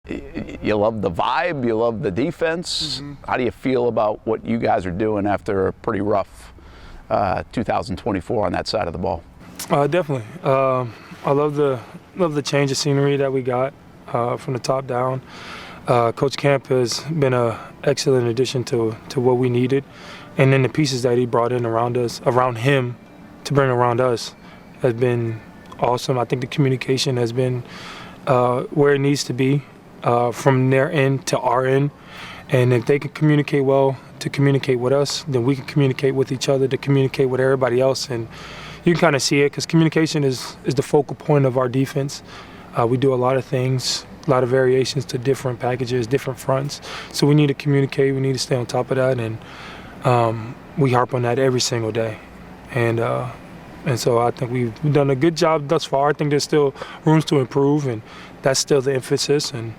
you love the vibe, you love the defense. How do you feel about what you guys are doing after a pretty rough 2024 on that side of the ball? Definitely. I love the change of scenery that we got from the top down. Coach Camp has been an excellent addition to what we needed, and then the pieces that he brought in around him to bring around us has been awesome. I think the communication has been where it needs to be from their end to our end, and if they can communicate well to communicate with us, then we can communicate with each other to communicate with everybody else, and you can kind of see it because communication is the focal point of our defense. We do a lot of things, a lot of variations to different packages, different fronts. So we need to communicate. We need to stay on top of that, and we harp on that every single day. And so I think we've done a good job thus far. I think there's still rooms to improve, and that's still the emphasis. And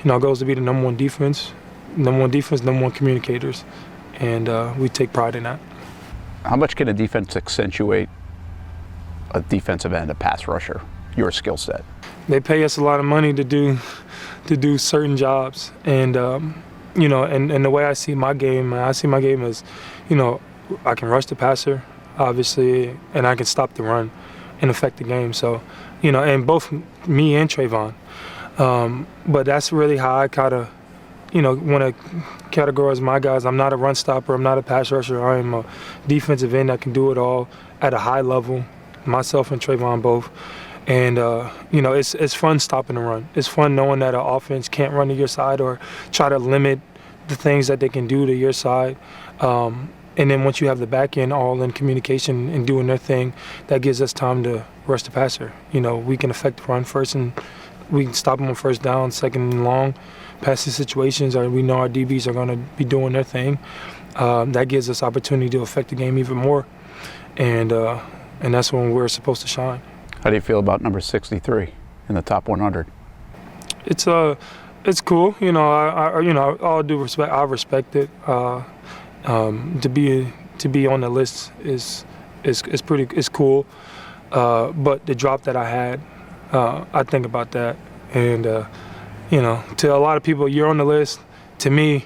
our goal is to be the number one defense, number one communicators, and we take pride in that. How much can a defense accentuate a defensive end, a pass rusher, your skill set? They pay us a lot of money to do certain jobs, and and the way I see my game as, I can rush the passer, obviously, and I can stop the run and affect the game. So, and both me and Trayvon. But that's really how I kind of, want to categorize my guys. I'm not a run stopper. I'm not a pass rusher. I am a defensive end that can do it all at a high level. Myself and Trayvon both. And, it's fun stopping the run. It's fun knowing that an offense can't run to your side or try to limit the things that they can do to your side. And then once you have the back end all in communication and doing their thing, that gives us time to rush the passer. We can affect the run first, and we can stop them on first down, second and long, passing situations, or we know our DBs are going to be doing their thing. That gives us opportunity to affect the game even more. And that's when we're supposed to shine. How do you feel about number 63 in the top 100? It's cool. All due respect, I respect it. To be on the list is cool. But the drop that I had, I think about that, and to a lot of people, you're on the list. To me,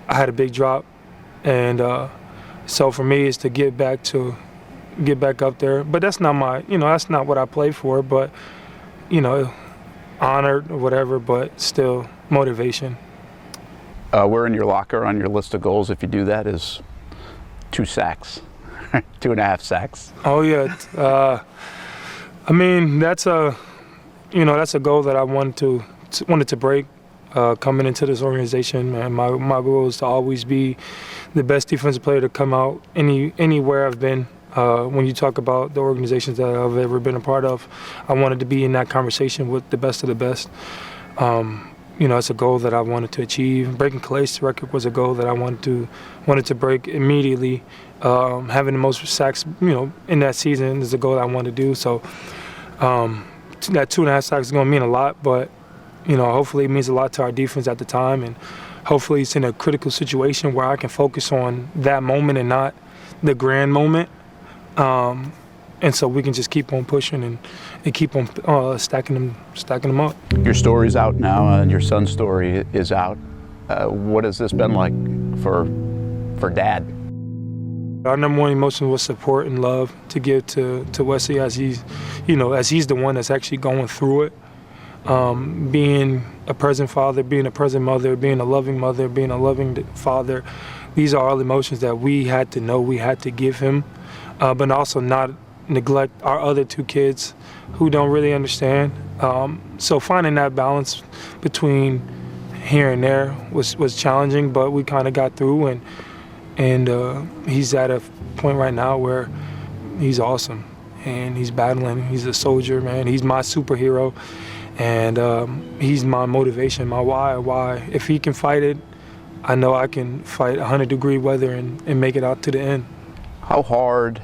I had a big drop, and so for me, it's to get back up there. But that's not that's not what I play for. But honored or whatever, but still motivation. Where in your locker on your list of goals, if you do that, is 2 sacks, 2.5 sacks. Oh yeah, that's a goal that I wanted to break coming into this organization. Man, my goal is to always be the best defensive player to come out anywhere I've been. When you talk about the organizations that I've ever been a part of, I wanted to be in that conversation with the best of the best. It's a goal that I wanted to achieve. Breaking Calais's record was a goal that I wanted to break immediately. Having the most sacks, in that season is a goal that I wanted to do. So that 2.5 sacks is going to mean a lot, but hopefully it means a lot to our defense at the time, and hopefully it's in a critical situation where I can focus on that moment and not the grand moment. And so we can just keep on pushing and keep on stacking them up. Your story's out now, and your son's story is out. What has this been like for Dad? Our number one emotion was support and love to give to Wesley as he's the one that's actually going through it. Being a present father, being a present mother, being a loving father, these are all emotions that we had to know we had to give him, but also not neglect our other 2 kids who don't really understand. So finding that balance between here and there was challenging, but we kind of got through, and he's at a point right now where he's awesome, and he's battling. He's a soldier, man. He's my superhero, and he's my motivation, my why. If he can fight it, I know I can fight 100-degree weather and make it out to the end. How hard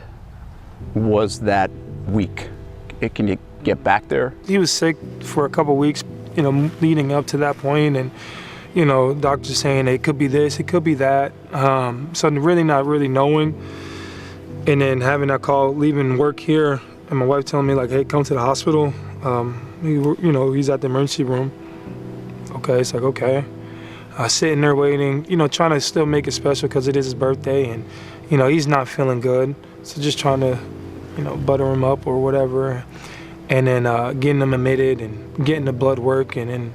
was that week? Can you get back there? He was sick for a couple of weeks, leading up to that point, and doctors saying it could be this, it could be that. So really not really knowing, and then having that call, leaving work here, and my wife telling me like, "Hey, come to the hospital." He's at the emergency room. okay. It's like, okay. Sitting there waiting, trying to still make it special because it is his birthday, and, he's not feeling good. So just trying to, butter him up or whatever. And then getting him admitted and getting the blood work. And then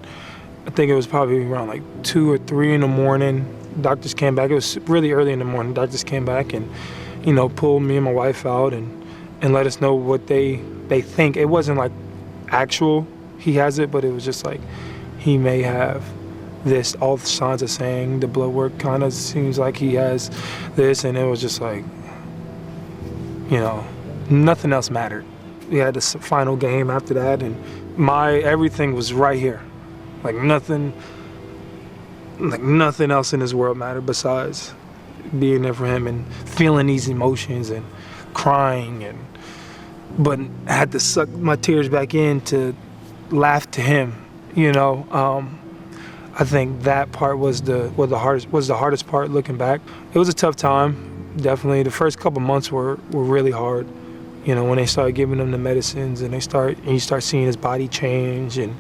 I think it was probably around like 2 or 3 in the morning. Doctors came back. It was really early in the morning. Doctors came back and, pulled me and my wife out and let us know what they think. It wasn't like actual he has it, but it was just like he may have this. All the signs are saying the blood work kind of seems like he has this, and it was just like, nothing else mattered. We had this final game after that, and everything was right here. Like nothing else in this world mattered besides being there for him and feeling these emotions and crying, but I had to suck my tears back in to laugh to him. I think that part was the hardest part looking back. It was a tough time, definitely. The first couple months were really hard. When they started giving him the medicines and you start seeing his body change, and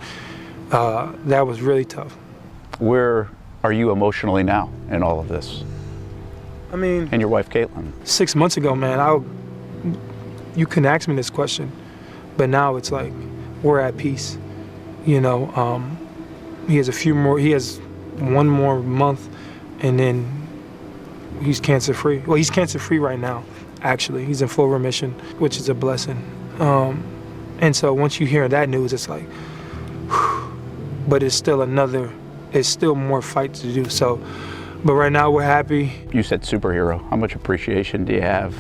that was really tough. Where are you emotionally now in all of this? I mean, and your wife, Caitlin? 6 months ago, man, you couldn't ask me this question, but now it's like we're at peace. He has 1 more month, and then he's cancer-free. Well, he's cancer-free right now, actually. He's in full remission, which is a blessing. And so once you hear that news, it's like, whew, but it's still more fight to do. So, but right now we're happy. You said superhero. How much appreciation do you have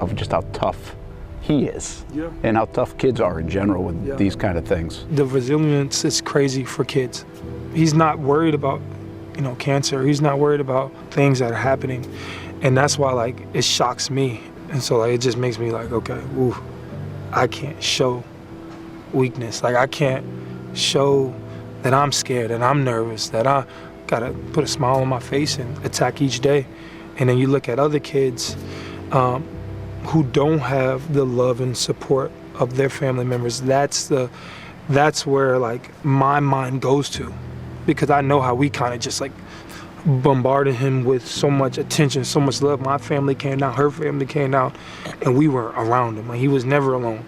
of just how tough he is, and how tough kids are in general with these kind of things? The resilience is crazy for kids. He's not worried about, cancer. He's not worried about things that are happening, and that's why it shocks me. And so it just makes me like, okay, ooh, I can't show weakness. I can't show that I'm scared, that I'm nervous, that I gotta put a smile on my face and attack each day. And then you look at other kids who don't have the love and support of their family members. That's where my mind goes to, because I know how we kind of just bombarded him with so much attention, so much love. My family came down, her family came down, and we were around him. He was never alone.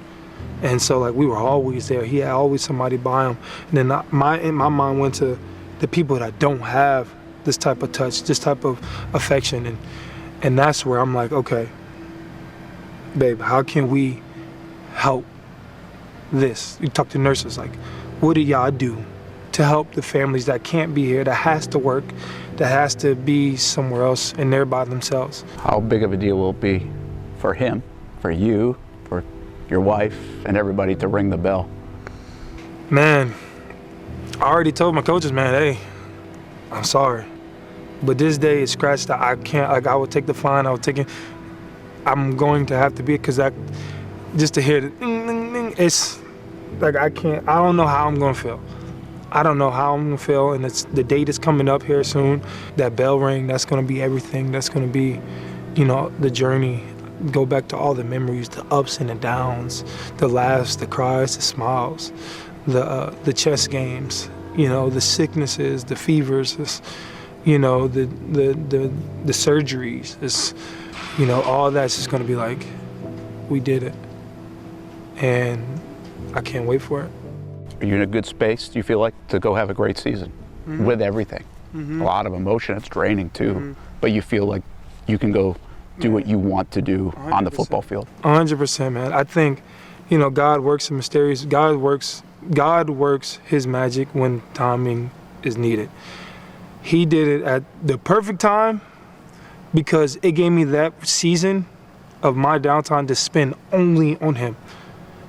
And so we were always there. He had always somebody by him. And then my mind went to the people that don't have this type of touch, this type of affection. And that's where I'm like, okay, babe, how can we help this? You talk to nurses, what do y'all do to help the families that can't be here, that has to work, that has to be somewhere else, and they're by themselves? How big of a deal will it be for him, for you, for your wife, and everybody to ring the bell? Man, I already told my coaches, man, hey, I'm sorry, but this day is scratched. I can't, I would take the fine, I'm going to have to be, because just to hear the ding, ding, ding, it's I don't know how I'm going to feel. I don't know how I'm going to feel, and the date is coming up here soon. That bell ring, that's going to be everything. That's going to be, the journey. Go back to all the memories, the ups and the downs, the laughs, the cries, the smiles, the chess games, the sicknesses, the fevers, the surgeries. It's, all that's just going to be we did it, and I can't wait for it. Are you in a good space, do you feel like, to go have a great season with everything? A lot of emotion, it's draining too, but you feel like you can go do what you want to do 100%. On the football field? 100%, man. I think, God works in mysterious, God works his magic when timing is needed. He did it at the perfect time, because it gave me that season of my downtime to spend only on him.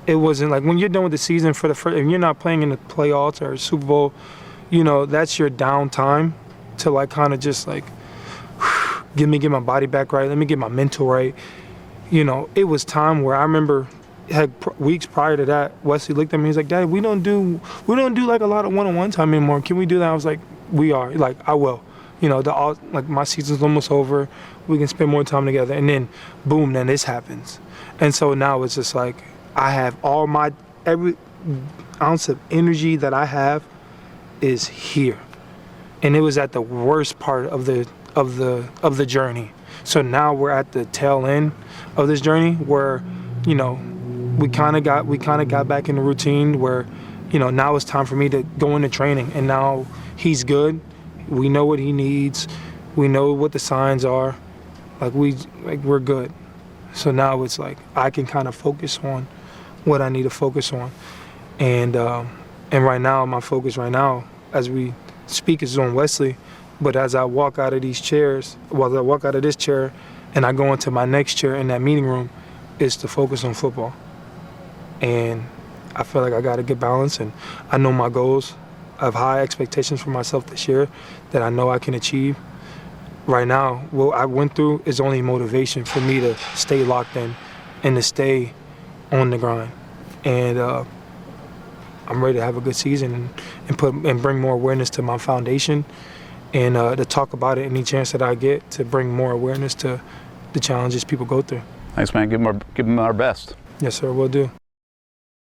It wasn't when you're done with the season for the first, if you're not playing in the playoffs or Super Bowl, that's your downtime to kind of just get my body back right. Let me get my mental right. It was time where I remember weeks prior to that, Wesley looked at me. He's like, Dad, we don't do a lot of one-on-one time anymore. Can we do that? I was like, we are. I will. My season's almost over. We can spend more time together. And then, boom, then this happens. And so now it's just I have every ounce of energy that I have is here. and it was at the worst part of the journey. So now we're at the tail end of this journey where, you know, we kind of got back in the routine where, you know, now it's time for me to go into training, and now he's good. We know what he needs. We know what the signs are. We're good. So now it's like I can kind of focus on what I need to focus on, and right now my focus right now as we speak is on Wesley. But as I walk out of these chairs, as I walk out of this chair, and I go into my next chair in that meeting room, is to focus on football. And I feel like I got a good balance, and I know my goals. I have high expectations for myself this year that I know I can achieve. Right now, what I went through is only motivation for me to stay locked in and to stay on the grind. And I'm ready to have a good season and bring more awareness to my foundation, and to talk about it any chance that I get to bring more awareness to the challenges people go through. Thanks, man. Give them our best. Yes, sir. Will do.